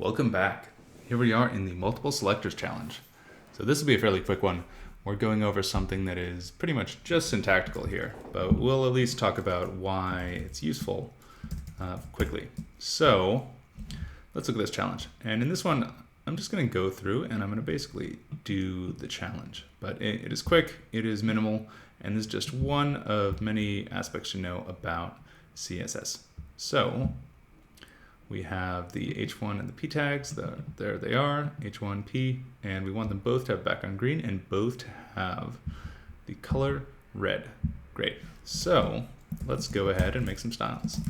Welcome back. Here we are in the multiple selectors challenge. So this will be a fairly quick one. We're going over something that is pretty much just syntactical here, but we'll at least talk about why it's useful quickly. So let's look at this challenge. And in this one, I'm just going to go through and I'm going to basically do the challenge. But it is quick, it is minimal, and this is just one of many aspects to know about CSS. So we have the H1 and the P tags, there they are, H1, P, and we want them both to have background green and both to have the color red. Great. So let's go ahead and make some styles.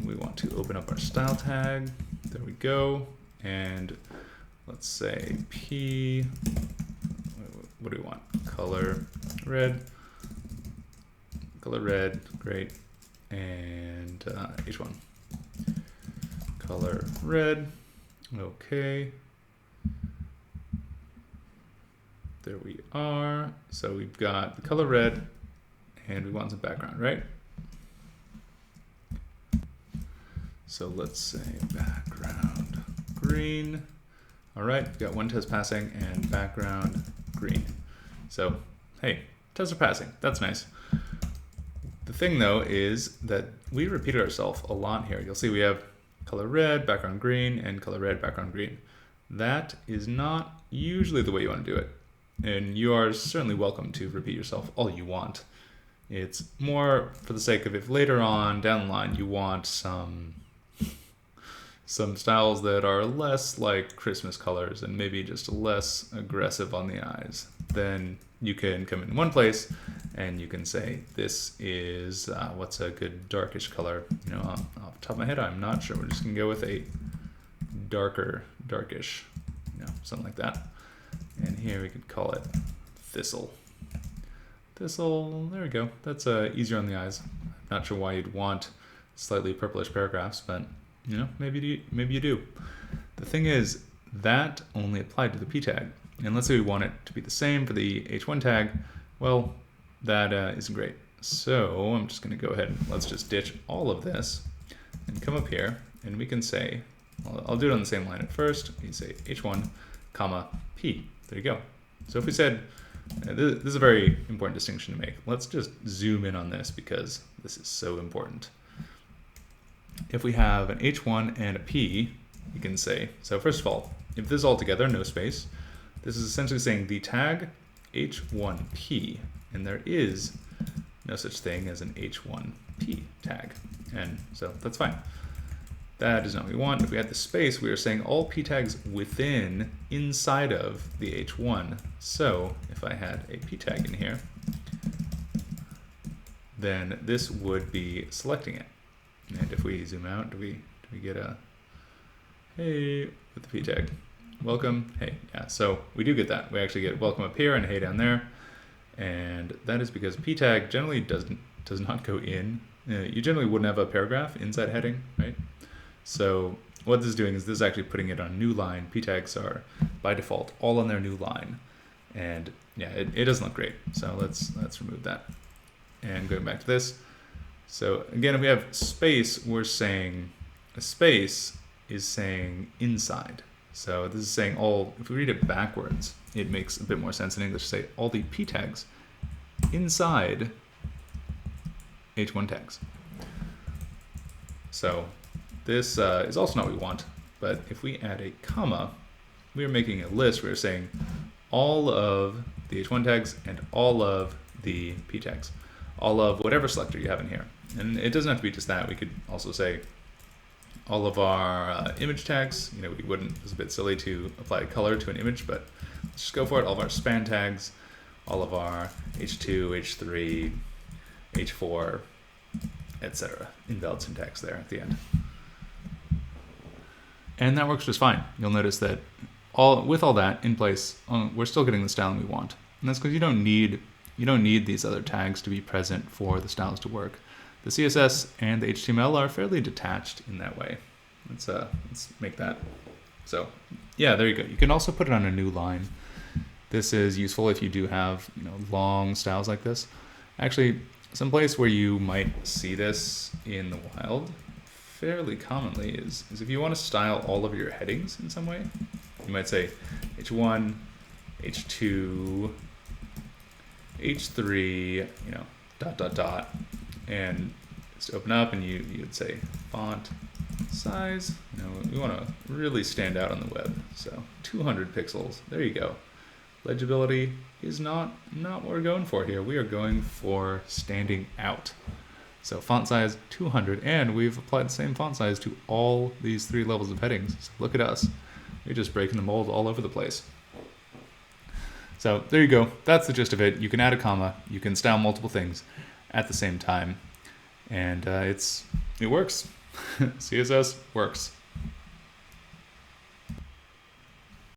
We want to open up our style tag. There we go. And let's say P, what do we want? Color red, great. And H1. Color red, okay. There we are. So we've got the color red and we want some background, right? So let's say background green. All right, we've got one test passing and background green. So, hey, tests are passing, that's nice. The thing though is that we repeated ourselves a lot here. You'll see we have color red, background green, and color red, background green. That is not usually the way you want to do it. And you are certainly welcome to repeat yourself all you want. It's more for the sake of if later on down the line you want some styles that are less like Christmas colors and maybe just less aggressive on the eyes, then you can come in one place and you can say this is what's a good darkish color. You know, off the top of my head I'm not sure. We're just gonna go with a darkish, you know, something like that. And here we could call it thistle. There we go. That's easier on the eyes. I'm not sure why you'd want slightly purplish paragraphs, but you know, maybe you do. The thing is, that only applied to the P tag. And let's say we want it to be the same for the H1 tag. Well, that isn't great. So I'm just going to go ahead and let's just ditch all of this and come up here and we can say, I'll do it on the same line at first. We say H1, comma, P. There you go. So if we said, this is a very important distinction to make. Let's just zoom in on this because this is so important. If we have an H1 and a P, you can say, so first of all, if this is all together, no space, this is essentially saying the tag H1P, and there is no such thing as an H1P tag. And so that's fine. That is not what we want. If we had the space, we are saying all P tags inside of the H1. So if I had a P tag in here, then this would be selecting it. And if we zoom out, do we get a hey with the P tag? Welcome, hey, yeah, so we do get that. We actually get welcome up here and hey down there. And that is because P tag generally does not go in. You generally wouldn't have a paragraph inside heading, right? So what this is doing is this is actually putting it on a new line. P tags are by default all on their new line. And yeah, it doesn't look great. So let's remove that. And going back to this. So again, if we have space, we're saying a space is saying inside. So this is saying all, if we read it backwards, it makes a bit more sense in English to say all the P tags inside H1 tags. So this is also not what we want, but if we add a comma, we are making a list. We're saying all of the H1 tags and all of the P tags, all of whatever selector you have in here. And it doesn't have to be just that. We could also say all of our image tags. You know, we wouldn't, it's a bit silly to apply a color to an image, but let's just go for it. All of our span tags, all of our H2, H3, H4, etc. Invalid syntax there at the end. And that works just fine. You'll notice that with all that in place, we're still getting the styling we want. And that's because you don't need these other tags to be present for the styles to work. The CSS and the HTML are fairly detached in that way. Let's make that. So yeah, there you go. You can also put it on a new line. This is useful if you do have, you know, long styles like this. Actually, some place where you might see this in the wild fairly commonly is if you want to style all of your headings in some way, you might say H1, H2, H3, dot, dot, dot, and just open up and you'd say font size. We want to really stand out on the web. So 200 pixels, there you go. Legibility is not what we're going for here. We are going for standing out. So font size 200, and we've applied the same font size to all these 3 levels of headings. So look at us. We're just breaking the mold all over the place. So there you go. That's the gist of it. You can add a comma. You can style multiple things at the same time. And it works. CSS works.